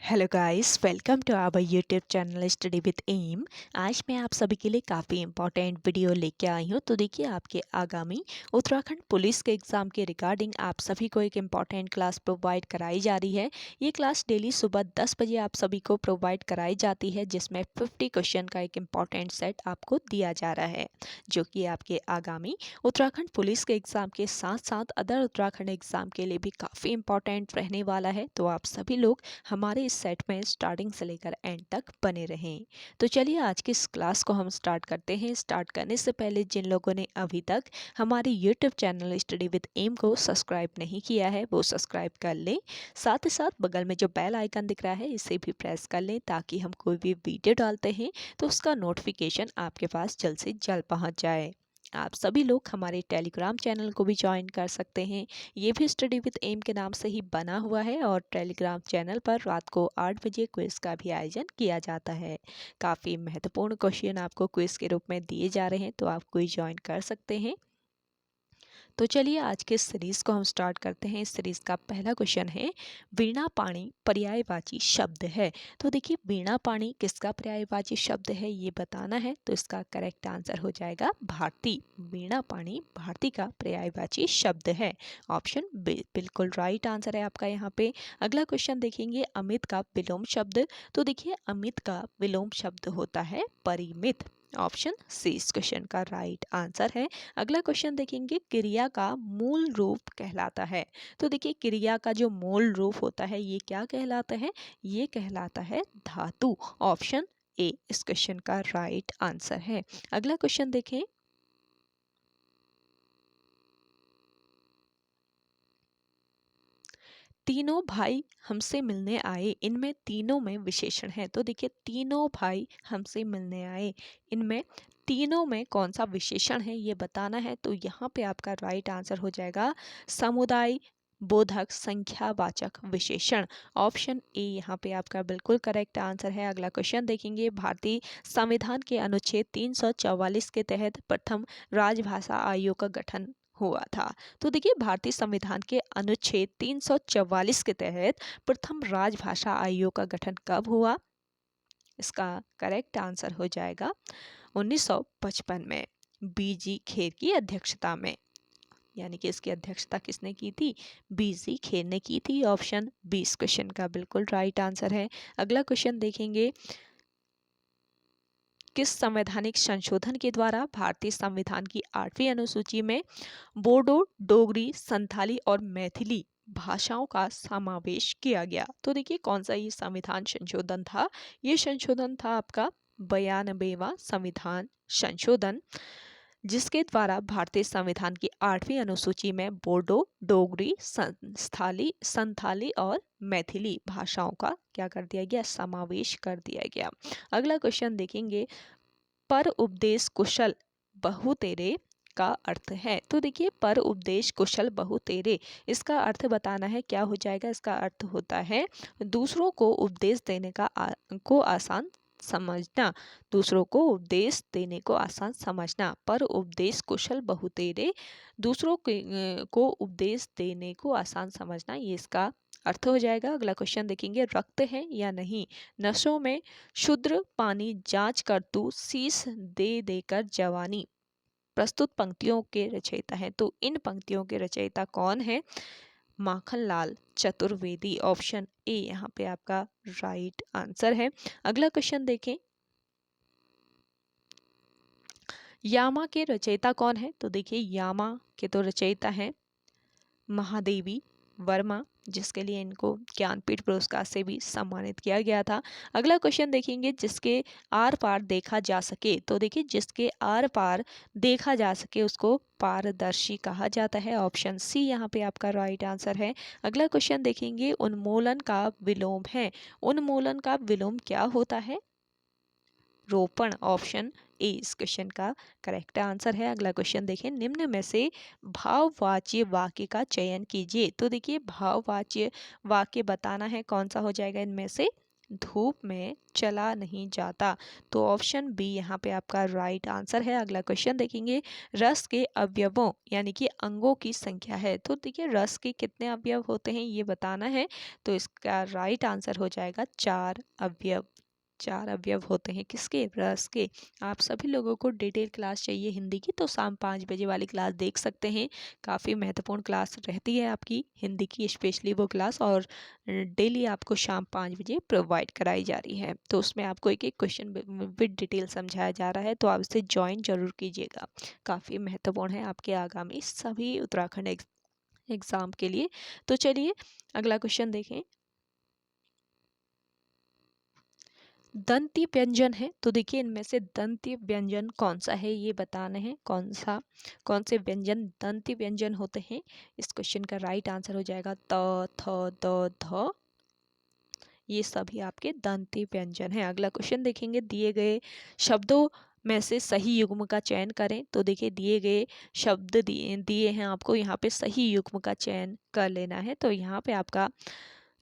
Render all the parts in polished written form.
Hello guys, welcome to our YouTube channel study with M. आज मैं आप सभी के लिए काफ़ी इंपॉर्टेंट वीडियो लेके आई हूँ। तो देखिए, आपके आगामी उत्तराखंड पुलिस के एग्ज़ाम के रिगार्डिंग आप सभी को एक इम्पॉर्टेंट क्लास प्रोवाइड कराई जा रही है। ये क्लास डेली सुबह 10 बजे आप सभी को प्रोवाइड कराई जाती है, जिसमें 50 क्वेश्चन का एक इम्पॉर्टेंट सेट आपको दिया जा रहा है, जो कि आपके आगामी उत्तराखंड पुलिस के एग्ज़ाम के साथ साथ अदर उत्तराखंड एग्ज़ाम के लिए भी काफ़ी इंपॉर्टेंट रहने वाला है। तो आप सभी लोग हमारे इस सेट में स्टार्टिंग से लेकर एंड तक बने रहें। तो चलिए, आज की इस क्लास को हम स्टार्ट करते हैं। स्टार्ट करने से पहले जिन लोगों ने अभी तक हमारे YouTube channel study with M को सब्सक्राइब नहीं किया है, वो सब्सक्राइब कर लें। साथ ही साथ बगल में जो बेल आइकन दिख रहा है, इसे भी प्रेस कर लें, ताकि हम कोई भी वीडियो डालते हैं तो उसका नोटिफिकेशन आपके पास जल्द से जल्द पहुंच जाए। आप सभी लोग हमारे टेलीग्राम चैनल को भी ज्वाइन कर सकते हैं। ये भी स्टडी विद एम के नाम से ही बना हुआ है और टेलीग्राम चैनल पर रात को 8 बजे क्विज का भी आयोजन किया जाता है। काफ़ी महत्वपूर्ण क्वेश्चन आपको क्विज के रूप में दिए जा रहे हैं, तो आप कोई ज्वाइन कर सकते हैं। तो चलिए, आज के इस सीरीज़ को हम स्टार्ट करते हैं। इस सीरीज़ का पहला क्वेश्चन है, वीणा पाणी पर्यायवाची शब्द है। तो देखिए, वीणा पाणी किसका पर्यायवाची शब्द है ये बताना है। तो इसका करेक्ट आंसर हो जाएगा भारती। वीणा पाणी भारती का पर्यायवाची शब्द है। ऑप्शन बिल्कुल राइट आंसर है आपका यहाँ पे। अगला क्वेश्चन देखेंगे, अमित का विलोम शब्द। तो देखिए, अमित का विलोम शब्द होता है परिमित। ऑप्शन सी इस क्वेश्चन का राइट आंसर है। अगला क्वेश्चन देखेंगे, क्रिया का मूल रूप कहलाता है। तो देखिए, क्रिया का जो मूल रूप होता है ये क्या कहलाता है? ये कहलाता है धातु। ऑप्शन ए इस क्वेश्चन का राइट आंसर है। अगला क्वेश्चन देखें, तीनों भाई हमसे मिलने आए, इनमें तीनों में विशेषण है। तो देखिए, तीनों भाई हमसे मिलने आए, इनमें तीनों में कौन सा विशेषण है ये बताना है। तो यहाँ पे आपका राइट आंसर हो जाएगा समुदाय बोधक संख्यावाचक विशेषण। ऑप्शन ए यहाँ पे आपका बिल्कुल करेक्ट आंसर है। अगला क्वेश्चन देखेंगे, भारतीय संविधान के अनुच्छेद 344 के तहत प्रथम राजभाषा आयोग का गठन हुआ था। तो देखिए, भारतीय संविधान के अनुच्छेद 344 के तहत प्रथम राजभाषा आयोग का गठन कब हुआ? इसका करेक्ट आंसर हो जाएगा 1955 में, बीजी खेर की अध्यक्षता में। यानी कि इसकी अध्यक्षता किसने की थी? बीजी खेर ने की थी। ऑप्शन बी इस क्वेश्चन का बिल्कुल राइट आंसर है। अगला क्वेश्चन देखेंगे, किस संवैधानिक संशोधन के द्वारा भारतीय संविधान की 8वीं अनुसूची में बोडो, डोगरी, संथाली और मैथिली भाषाओं का समावेश किया गया? तो देखिए, कौन सा ये संविधान संशोधन था? ये संशोधन था आपका 92वां संविधान संशोधन, जिसके द्वारा भारतीय संविधान की 8वीं अनुसूची में बोडो, डोगरी, संथाली और मैथिली भाषाओं का क्या कर दिया गया? समावेश कर दिया गया। अगला क्वेश्चन देखेंगे, पर उपदेश कुशल बहुतेरे का अर्थ है। तो देखिए, पर उपदेश कुशल बहुतेरे, इसका अर्थ बताना है। क्या हो जाएगा? इसका अर्थ होता है दूसरों को उपदेश देने को आसान समझना। दूसरों को उपदेश देने को आसान समझना। पर उपदेश कुशल बहुतेरे, दूसरों को उपदेश देने को आसान समझना, ये इसका अर्थ हो जाएगा। अगला क्वेश्चन देखेंगे, रक्त है या नहीं? नसों में शुद्र पानी जांच कर तू शीश दे देकर जवानी, प्रस्तुत पंक्तियों के रचयिता हैं। तो इन पंक्तियों के रचयिता कौन है? माखनलाल चतुर्वेदी। ऑप्शन ए यहाँ पे आपका राइट आंसर है। अगला क्वेश्चन देखें, यामा के रचयिता कौन है? तो देखिए, यामा के तो रचयिता हैं महादेवी वर्मा, जिसके लिए इनको ज्ञानपीठ पुरस्कार से भी सम्मानित किया गया था। अगला क्वेश्चन देखेंगे, जिसके आर पार देखा जा सके। तो देखिए, जिसके आर पार देखा जा सके उसको पारदर्शी कहा जाता है। ऑप्शन सी यहाँ पे आपका राइट आंसर है। अगला क्वेश्चन देखेंगे, उन्मूलन का विलोम है। उन्मूलन का विलोम क्या होता है? रोपण। ऑप्शन ए इस क्वेश्चन का करेक्ट आंसर है। अगला क्वेश्चन देखें, निम्न में से भाववाच्य वाक्य का चयन कीजिए। तो देखिए, भाववाच्य वाक्य बताना है, कौन सा हो जाएगा इनमें से? धूप में चला नहीं जाता। तो ऑप्शन बी यहाँ पे आपका राइट आंसर है। अगला क्वेश्चन देखेंगे, रस के अवयवों यानी कि अंगों की संख्या है। तो देखिए रस के कितने अवयव होते हैं ये बताना है। तो इसका राइट आंसर हो जाएगा 4 अवयव। 4 अवयव होते हैं किसके, रस के। आप सभी लोगों को डिटेल क्लास चाहिए हिंदी की तो शाम 5 बजे वाली क्लास देख सकते हैं। काफ़ी महत्वपूर्ण क्लास रहती है आपकी हिंदी की, स्पेशली वो क्लास, और डेली आपको शाम 5 बजे प्रोवाइड कराई जा रही है। तो उसमें आपको एक एक क्वेश्चन विद डिटेल समझाया जा रहा है, तो आप इसे ज्वाइन जरूर कीजिएगा। काफ़ी महत्वपूर्ण है आपके आगामी सभी उत्तराखंड एग्जाम के लिए। तो चलिए अगला क्वेश्चन देखें। दंती व्यंजन है, तो देखिए इनमें से दंती व्यंजन कौन सा है ये बताना है। कौन से व्यंजन दंती व्यंजन होते हैं। इस क्वेश्चन का राइट आंसर हो जाएगा त, थ, द, ध। ये सभी आपके दंती व्यंजन हैं। अगला क्वेश्चन देखेंगे, दिए गए शब्दों में से सही युग्म का चयन करें। तो देखिए दिए गए शब्द दिए हैं आपको, यहाँ पे सही युग्म का चयन कर लेना है। तो यहाँ पे आपका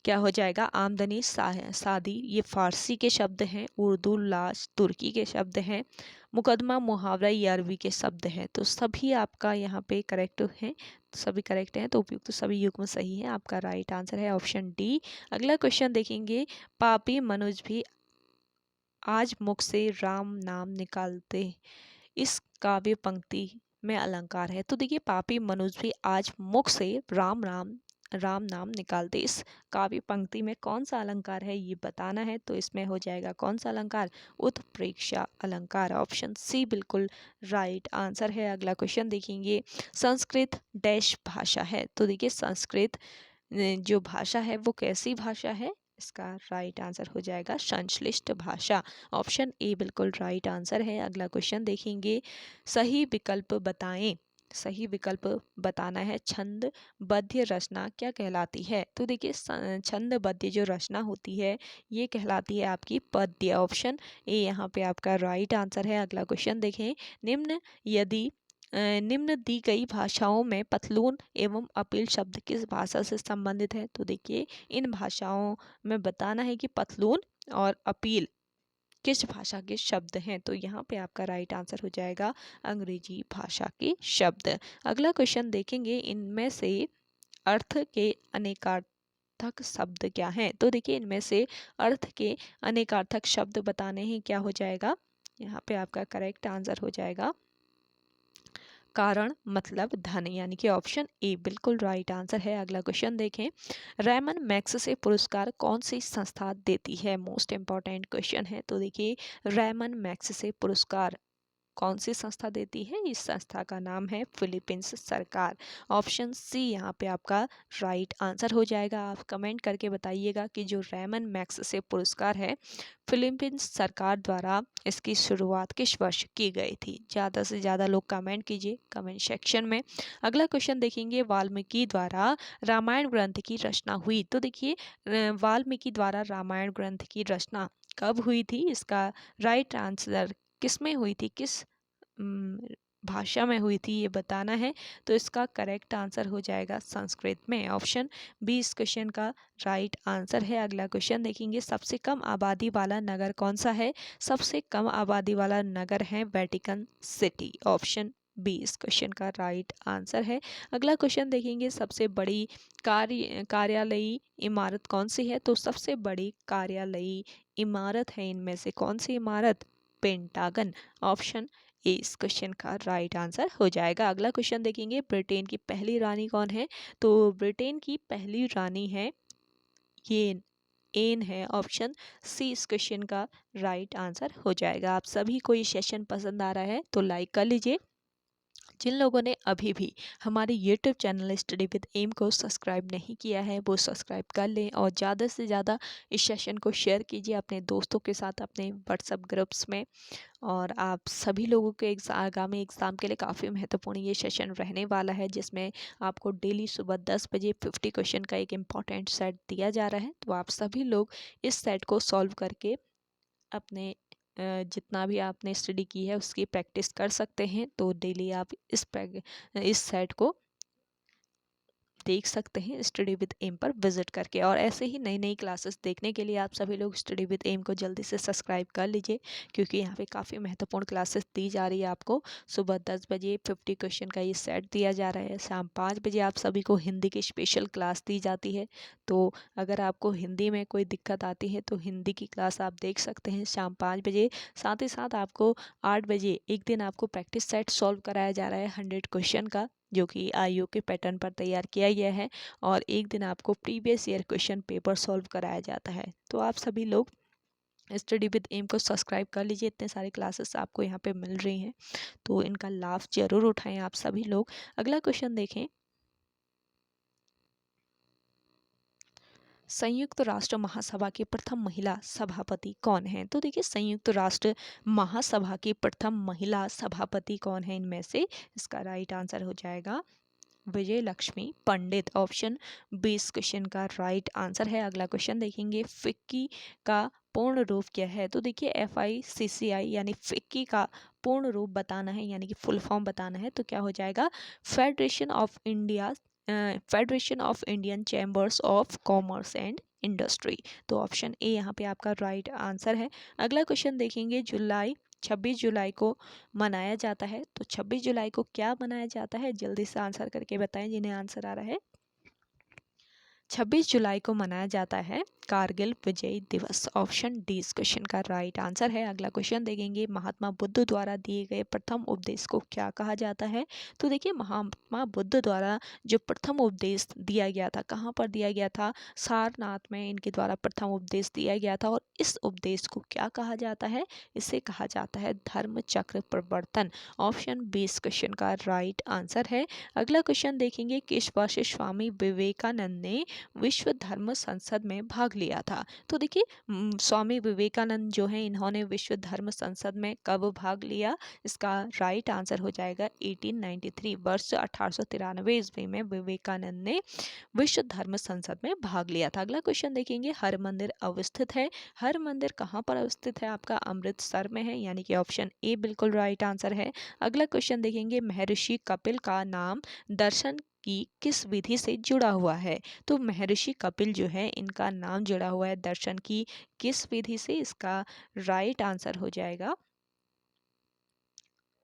क्या हो जाएगा, आमदनी शादी ये फारसी के शब्द हैं, उर्दू लाश तुर्की के शब्द हैं, मुकदमा मुहावरा ये अरबी के शब्द हैं। तो सभी आपका यहाँ पे करेक्ट हैं, सभी करेक्ट हैं, तो उपयुक्त तो सभी युग्म सही है। आपका राइट आंसर है ऑप्शन डी। अगला क्वेश्चन देखेंगे, पापी मनुज भी आज मुख से राम नाम निकालते, इस काव्य पंक्ति में अलंकार है। तो देखिए पापी मनुज भी आज मुख से राम नाम निकालते, इस काव्य पंक्ति में कौन सा अलंकार है ये बताना है। तो इसमें हो जाएगा कौन सा अलंकार, उत्प्रेक्षा अलंकार। ऑप्शन सी बिल्कुल राइट आंसर है। अगला क्वेश्चन देखेंगे, संस्कृत डैश भाषा है। तो देखिए संस्कृत जो भाषा है वो कैसी भाषा है, इसका राइट आंसर हो जाएगा संश्लिष्ट भाषा। ऑप्शन ए बिल्कुल राइट आंसर है। अगला क्वेश्चन देखेंगे, सही विकल्प बताएं। सही विकल्प बताना है, छंद बद्य रचना क्या कहलाती है। तो देखिए छंद बद्य जो रचना होती है ये कहलाती है आपकी पद्य। ऑप्शन ए यहाँ पे आपका राइट आंसर है। अगला क्वेश्चन देखें, निम्न दी गई भाषाओं में पतलून एवं अपील शब्द किस भाषा से संबंधित है। तो देखिए इन भाषाओं में बताना है कि पतलून और अपील किस भाषा के शब्द हैं। तो यहाँ पे आपका राइट आंसर हो जाएगा अंग्रेजी भाषा के शब्द। अगला क्वेश्चन देखेंगे, इनमें से अर्थ के अनेकार्थक शब्द क्या हैं। तो देखिए इनमें से अर्थ के अनेकार्थक शब्द बताने हैं, क्या हो जाएगा, यहाँ पे आपका करेक्ट आंसर हो जाएगा कारण मतलब धन, यानी कि ऑप्शन ए बिल्कुल राइट आंसर है। अगला क्वेश्चन देखें, रैमन मैग्सेसे पुरस्कार कौन सी संस्था देती है। मोस्ट इंपॉर्टेंट क्वेश्चन है। तो देखिए रैमन मैग्सेसे पुरस्कार कौन सी संस्था देती है, इस संस्था का नाम है फिलीपींस सरकार। ऑप्शन सी यहाँ पे आपका राइट आंसर हो जाएगा। आप कमेंट करके बताइएगा कि जो रैमन मैग्सेसे पुरस्कार है फिलीपींस सरकार द्वारा इसकी शुरुआत किस वर्ष की गई थी। ज़्यादा से ज़्यादा लोग कमेंट कीजिए कमेंट सेक्शन में। अगला क्वेश्चन देखेंगे, वाल्मीकि द्वारा रामायण ग्रंथ की रचना हुई। तो देखिए वाल्मीकि द्वारा रामायण ग्रंथ की रचना कब हुई थी, इसका राइट आंसर किस में हुई थी, किस भाषा में हुई थी ये बताना है। तो इसका करेक्ट आंसर हो जाएगा संस्कृत में। ऑप्शन बी इस क्वेश्चन का राइट आंसर है। अगला क्वेश्चन देखेंगे, सबसे कम आबादी वाला नगर कौन सा है। सबसे कम आबादी वाला नगर है वेटिकन सिटी। ऑप्शन बी इस क्वेश्चन का राइट आंसर है। अगला क्वेश्चन देखेंगे, सबसे बड़ी कार्यालयी इमारत कौन सी है। तो सबसे बड़ी कार्यालयी इमारत है इनमें से कौन सी इमारत, पेंटागन। ऑप्शन ए इस क्वेश्चन का राइट आंसर हो जाएगा। अगला क्वेश्चन देखेंगे, ब्रिटेन की पहली रानी कौन है। तो ब्रिटेन की पहली रानी है ये एन है। ऑप्शन सी इस क्वेश्चन का राइट आंसर हो जाएगा। आप सभी को ये सेशन पसंद आ रहा है तो लाइक कर लीजिए। जिन लोगों ने अभी भी हमारे YouTube channel study with M को सब्सक्राइब नहीं किया है वो सब्सक्राइब कर लें और ज़्यादा से ज़्यादा इस सेशन को शेयर कीजिए अपने दोस्तों के साथ, अपने व्हाट्सएप ग्रुप्स में। और आप सभी लोगों के आगामी एग्ज़ाम के लिए काफ़ी महत्वपूर्ण ये सेशन रहने वाला है, जिसमें आपको डेली सुबह 10 बजे 50 क्वेश्चन का एक इम्पॉर्टेंट सेट दिया जा रहा है। तो आप सभी लोग इस सेट को सॉल्व करके अपने जितना भी आपने स्टडी की है उसकी प्रैक्टिस कर सकते हैं। तो डेली आप इस सेट को देख सकते हैं स्टडी विद एम पर विजिट करके। और ऐसे ही नई नई क्लासेस देखने के लिए आप सभी लोग स्टडी विद एम को जल्दी से सब्सक्राइब कर लीजिए, क्योंकि यहाँ पे काफ़ी महत्वपूर्ण क्लासेस दी जा रही है आपको। सुबह 10 बजे 50 क्वेश्चन का ये सेट दिया जा रहा है। शाम 5 बजे आप सभी को हिंदी की स्पेशल क्लास दी जाती है। तो अगर आपको हिंदी में कोई दिक्कत आती है तो हिंदी की क्लास आप देख सकते हैं शाम 5 बजे। साथ ही साथ आपको 8 बजे एक दिन आपको प्रैक्टिस सेट सॉल्व कराया जा रहा है 100 क्वेश्चन का, जो कि आईओ के पैटर्न पर तैयार किया गया है। और एक दिन आपको previous year question paper solve कराया जाता है। तो आप सभी लोग स्टडी विद एम को सब्सक्राइब कर लीजिए। इतने सारे क्लासेस आपको यहाँ पे मिल रही हैं, तो इनका लाभ जरूर उठाएं आप सभी लोग। अगला क्वेश्चन देखें, संयुक्त राष्ट्र महासभा की प्रथम महिला सभापति कौन है? तो देखिए, संयुक्त राष्ट्र महासभा की प्रथम महिला सभापति कौन है इनमें से? इसका राइट आंसर हो जाएगा विजय लक्ष्मी पंडित। ऑप्शन 20 क्वेश्चन का राइट आंसर है। अगला क्वेश्चन देखेंगे, फिक्की का पूर्ण रूप क्या है? तो देखिए, FICCI यानी फिक्की का पूर्ण रूप बताना है, यानी कि फुल फॉर्म बताना है, तो क्या हो जाएगा? Federation of Indian chambers of commerce and industry. तो ऑप्शन ए यहाँ पे आपका राइट आंसर है। अगला क्वेश्चन देखेंगे, 26 जुलाई को मनाया जाता है, तो 26 जुलाई को क्या मनाया जाता है? जल्दी से आंसर करके बताएं जिन्हें आंसर आ रहा है। 26 जुलाई को मनाया जाता है कारगिल विजय दिवस। ऑप्शन डी इस क्वेश्चन का राइट आंसर है। अगला क्वेश्चन देखेंगे, महात्मा बुद्ध द्वारा दिए गए प्रथम उपदेश को क्या कहा जाता है? तो देखिए, महात्मा बुद्ध द्वारा जो प्रथम उपदेश दिया गया था, कहाँ पर दिया गया था? सारनाथ में इनके द्वारा प्रथम उपदेश दिया गया था। और इस उपदेश को क्या कहा जाता है? इसे कहा जाता है धर्म चक्र प्रवर्तन। ऑप्शन बी इस क्वेश्चन का राइट आंसर है। अगला क्वेश्चन देखेंगे, किस वर्ष स्वामी विवेकानंद ने विश्व धर्म संसद में भाग लिया था? तो देखिए, स्वामी विवेकानंद जो है, इन्होंने विश्व धर्म संसद में कब भाग लिया? इसका राइट आंसर हो जाएगा 1893 वर्ष 1893 ईस्वी में विवेकानंद ने विश्व धर्म संसद में भाग लिया था। अगला क्वेश्चन देखेंगे, हर मंदिर अवस्थित है। हर मंदिर कहाँ पर अवस्थित है? आपका अमृतसर में है, यानी कि ऑप्शन ए बिल्कुल राइट आंसर है। अगला क्वेश्चन देखेंगे, महर्षि कपिल का नाम दर्शन की किस विधि से जुड़ा हुआ है? तो महर्षि कपिल जो है, इनका नाम जुड़ा हुआ है दर्शन की किस विधि से? इसका राइट आंसर हो जाएगा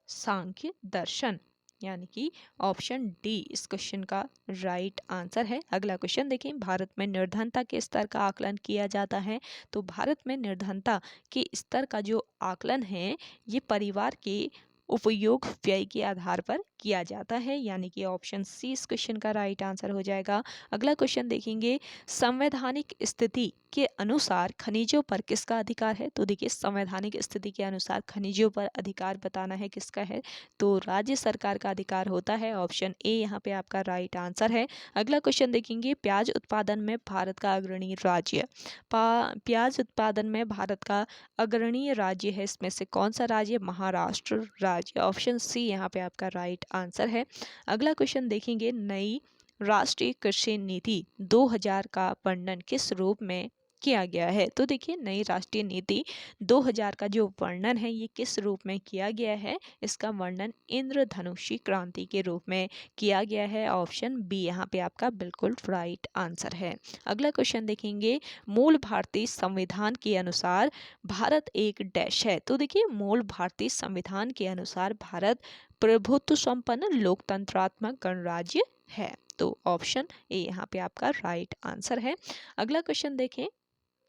सांख्य दर्शन, यानी कि ऑप्शन डी इस क्वेश्चन का राइट आंसर है। अगला क्वेश्चन देखें, भारत में निर्धनता के स्तर का आकलन किया जाता है। तो भारत में निर्धनता के स्तर का जो आकलन है, ये परिवार के उपयोग व्यय के आधार पर किया जाता है, यानी कि ऑप्शन सी इस क्वेश्चन का राइट आंसर हो जाएगा। अगला क्वेश्चन देखेंगे, संवैधानिक स्थिति के अनुसार खनिजों पर किसका अधिकार है? तो देखिए, संवैधानिक स्थिति के अनुसार खनिजों पर अधिकार बताना है किसका है? तो राज्य सरकार का अधिकार होता है। ऑप्शन ए यहाँ पे आपका राइट आंसर है। अगला क्वेश्चन देखेंगे, प्याज उत्पादन में भारत का अग्रणी राज्य। प्याज उत्पादन में भारत का अग्रणी राज्य है, इसमें से कौन सा राज्य? महाराष्ट्र राज्य। ऑप्शन सी यहाँ पे आपका राइट आंसर है। अगला क्वेश्चन देखेंगे, नई राष्ट्रीय कृषि नीति 2000 का वर्णन किस रूप में किया गया है? तो देखिए, नई राष्ट्रीय नीति 2000 का जो वर्णन है, ये किस रूप में किया गया है? इसका वर्णन इंद्रधनुषी क्रांति के रूप में किया गया है। ऑप्शन बी यहाँ पे आपका बिल्कुल राइट आंसर है। अगला क्वेश्चन देखेंगे, मूल भारतीय संविधान के अनुसार भारत एक डैश है। तो देखिए, मूल भारतीय संविधान के अनुसार भारत प्रभुत्व संपन्न लोकतंत्रात्मक गणराज्य है। तो ऑप्शन ए यहाँ पे आपका राइट आंसर है। अगला क्वेश्चन देखें,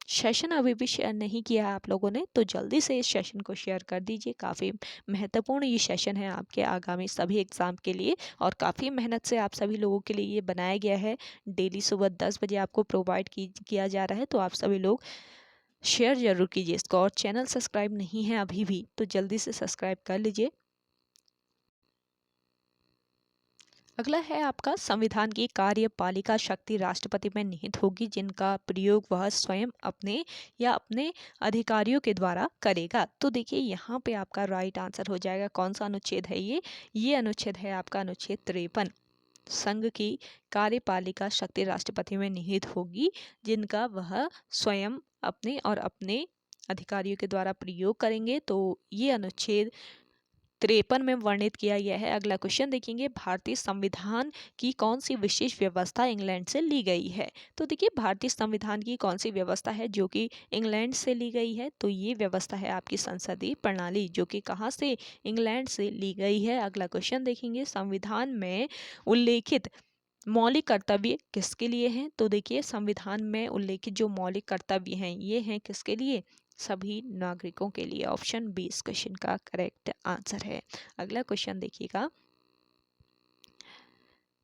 सेशन अभी भी शेयर नहीं किया है आप लोगों ने, तो जल्दी से इस सेशन को शेयर कर दीजिए। काफ़ी महत्वपूर्ण ये सेशन है आपके आगामी सभी एग्जाम के लिए, और काफ़ी मेहनत से आप सभी लोगों के लिए ये बनाया गया है। डेली सुबह 10 बजे आपको प्रोवाइड किया जा रहा है, तो आप सभी लोग शेयर जरूर कीजिए इसको। और चैनल सब्सक्राइब नहीं है अभी भी, तो जल्दी से सब्सक्राइब कर लीजिए। अगला है आपका, संविधान की कार्यपालिका शक्ति राष्ट्रपति में निहित होगी, जिनका प्रयोग वह स्वयं अपने या अपने अधिकारियों के द्वारा करेगा। तो देखिए, यहाँ पे आपका राइट आंसर हो जाएगा, कौन सा अनुच्छेद है ये अनुच्छेद है आपका अनुच्छेद 53। संघ की कार्यपालिका शक्ति राष्ट्रपति में निहित होगी, जिनका वह स्वयं अपने और अपने अधिकारियों के द्वारा प्रयोग करेंगे। तो ये अनुच्छेद 53 में वर्णित किया गया है। अगला क्वेश्चन देखेंगे, भारतीय संविधान की कौन सी विशेष व्यवस्था इंग्लैंड से ली गई है? तो देखिए भारतीय संविधान की कौन सी व्यवस्था है जो कि इंग्लैंड से ली गई है? तो ये व्यवस्था है आपकी संसदीय प्रणाली, जो कि कहाँ से, इंग्लैंड से ली गई है। अगला क्वेश्चन देखेंगे, संविधान में उल्लेखित मौलिक कर्तव्य किसके लिए हैं? तो देखिए संविधान में उल्लेखित जो मौलिक कर्तव्य हैं ये हैं किसके लिए? सभी नागरिकों के लिए। ऑप्शन बी इस क्वेश्चन का करेक्ट आंसर है। अगला क्वेश्चन देखिएगा,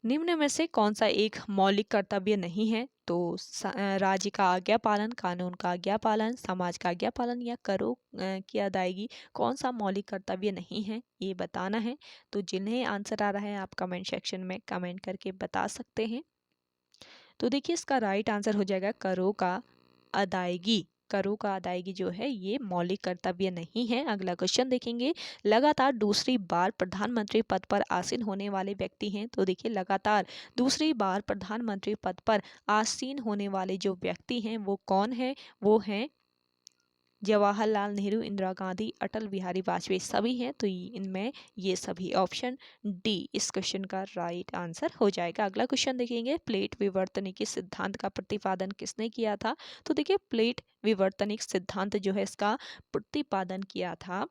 निम्न में से कौन सा एक मौलिक कर्तव्य नहीं है? तो राज्य का आज्ञा पालन, कानून का आज्ञा पालन, समाज का आज्ञा पालन या करों की अदायगी, कौन सा मौलिक कर्तव्य नहीं है ये बताना है। तो जिन्हें आंसर आ रहा है आप कमेंट सेक्शन में कमेंट करके बता सकते हैं। तो देखिए इसका राइट आंसर हो जाएगा करों का अदायगी। करों का अदायगी जो है ये मौलिक कर्तव्य नहीं है। अगला क्वेश्चन देखेंगे, लगातार दूसरी बार प्रधानमंत्री पद पर आसीन होने वाले व्यक्ति हैं। तो देखिए लगातार दूसरी बार प्रधानमंत्री पद पर आसीन होने वाले जो व्यक्ति हैं वो कौन है? वो हैं जवाहरलाल नेहरू, इंदिरा गांधी, अटल बिहारी वाजपेयी, सभी हैं। तो इनमें ये सभी, ऑप्शन डी इस क्वेश्चन का राइट आंसर हो जाएगा। अगला क्वेश्चन देखेंगे, प्लेट विवर्तनिकी सिद्धांत का प्रतिपादन किसने किया था? तो देखिए प्लेट विवर्तनिक सिद्धांत जो है इसका प्रतिपादन किया था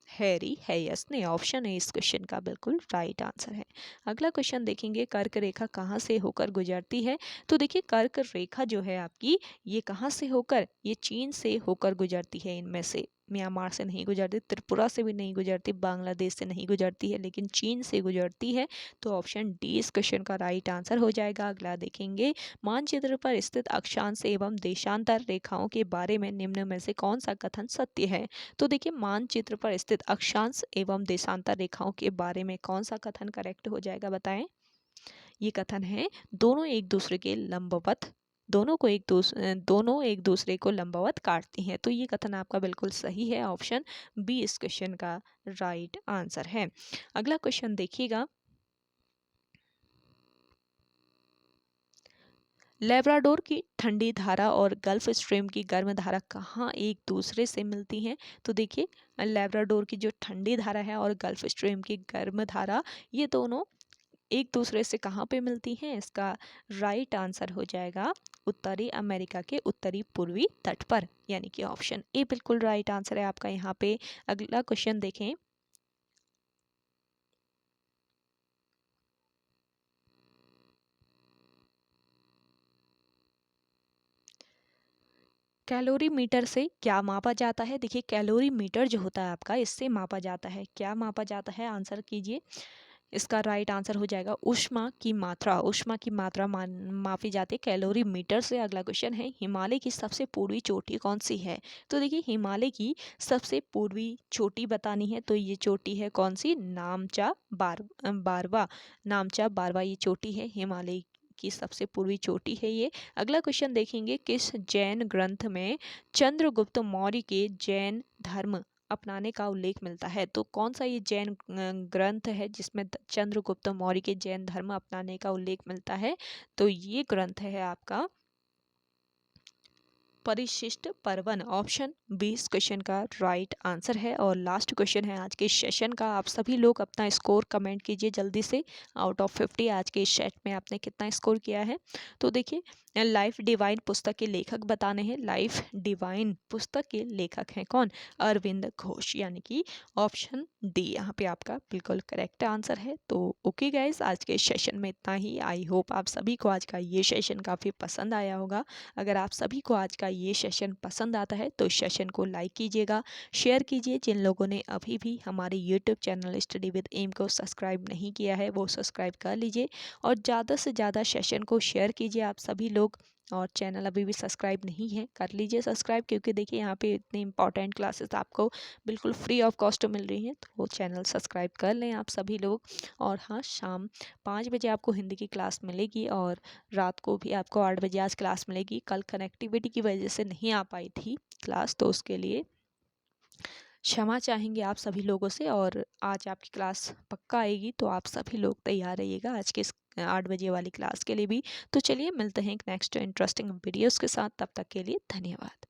हैरी हेयस ने। ऑप्शन है इस क्वेश्चन का बिल्कुल राइट आंसर है। अगला क्वेश्चन देखेंगे, कर्क रेखा कहाँ से होकर गुजरती है? तो देखिए कर्क रेखा जो है आपकी ये कहाँ से होकर, ये चीन से होकर गुजरती है। इनमें से म्यांमार से नहीं गुजरती, त्रिपुरा से भी नहीं गुजरती, बांग्लादेश से नहीं गुजरती है, लेकिन चीन से गुजरती है। तो ऑप्शन डी इस क्वेश्चन का राइट आंसर हो जाएगा। अगला देखेंगे, मानचित्र पर स्थित अक्षांश एवं देशांतर रेखाओं के बारे में निम्न में से कौन सा कथन सत्य है? तो देखिए मानचित्र पर स्थित अक्षांश एवं देशांतर रेखाओं के बारे में कौन सा कथन करेक्ट हो जाएगा बताएं? ये कथन है, दोनों एक दूसरे के लंबवत, दोनों एक दूसरे को लंबवत काटती हैं। तो ये कथन आपका बिल्कुल सही है। ऑप्शन बी इस क्वेश्चन का राइट आंसर है। अगला क्वेश्चन देखिएगा, लेब्राडोर की ठंडी धारा और गल्फ स्ट्रीम की गर्म धारा कहाँ एक दूसरे से मिलती हैं? तो देखिए लेब्राडोर की जो ठंडी धारा है और गल्फ स्ट्रीम की गर्म धारा, ये दोनों एक दूसरे से कहाँ पे मिलती हैं? इसका राइट आंसर हो जाएगा उत्तरी अमेरिका के उत्तरी पूर्वी तट पर, यानी कि ऑप्शन ए बिल्कुल राइट आंसर है आपका यहाँ पे। अगला क्वेश्चन देखें, कैलोरी मीटर से क्या मापा जाता है? देखिए कैलोरी मीटर जो होता है आपका, इससे मापा जाता है। क्या मापा जाता है? आंसर कीजिए। इसका राइट आंसर हो जाएगा ऊष्मा की मात्रा। ऊष्मा की मात्रा मापी जाती है कैलोरी मीटर से। अगला क्वेश्चन है, हिमालय की सबसे पूर्वी चोटी कौन सी है? तो देखिए हिमालय की सबसे पूर्वी चोटी बतानी है, तो ये चोटी है कौन सी? बारवा। नामचा बारवा ये चोटी है, हिमालय की सबसे पूर्वी चोटी है ये। अगला क्वेश्चन देखेंगे, किस जैन ग्रंथ में चंद्रगुप्त मौर्य के जैन धर्म अपनाने का उल्लेख मिलता है? तो कौन सा ये जैन ग्रंथ है जिसमें चंद्रगुप्त मौर्य के जैन धर्म अपनाने का उल्लेख मिलता है? तो ये ग्रंथ है आपका परिशिष्ट पर्वन। ऑप्शन बी इस क्वेश्चन का राइट आंसर है। और लास्ट क्वेश्चन है आज के सेशन का। आप सभी लोग अपना स्कोर कमेंट कीजिए जल्दी से। आउट ऑफ 50 आज के सेट में आपने कितना स्कोर किया है? तो देखिए लाइफ डिवाइन पुस्तक के लेखक बताने हैं। लाइफ डिवाइन पुस्तक के लेखक हैं कौन? अरविंद घोष, यानी कि ऑप्शन डी यहाँ पे आपका बिल्कुल करेक्ट आंसर है। तो ओके गाइस, आज के सेशन में इतना ही। आई होप आप सभी को आज का ये सेशन काफ़ी पसंद आया होगा। अगर आप सभी को आज का ये सेशन पसंद आता है तो सेशन को लाइक कीजिएगा, शेयर कीजिए। जिन लोगों ने अभी भी हमारे YouTube channel study with M को सब्सक्राइब नहीं किया है वो सब्सक्राइब कर लीजिए और ज़्यादा से ज़्यादा सेशन को शेयर कीजिए आप सभी लोग। और चैनल अभी भी सब्सक्राइब नहीं है, कर लीजिए सब्सक्राइब, क्योंकि देखिए यहाँ पे इतनी इंपॉर्टेंट क्लासेस आपको बिल्कुल फ्री ऑफ कॉस्ट मिल रही हैं। तो वो चैनल सब्सक्राइब कर लें आप सभी लोग। और हाँ, शाम 5 बजे आपको हिंदी की क्लास मिलेगी और रात को भी आपको 8 बजे आज क्लास मिलेगी। कल कनेक्टिविटी की वजह से नहीं आ पाई थी क्लास, तो उसके लिए क्षमा चाहेंगे आप सभी लोगों से। और आज आपकी क्लास पक्का आएगी, तो आप सभी लोग तैयार रहिएगा आज के इस 8 बजे वाली क्लास के लिए भी। तो चलिए मिलते हैं एक नेक्स्ट इंटरेस्टिंग वीडियोस के साथ, तब तक के लिए धन्यवाद।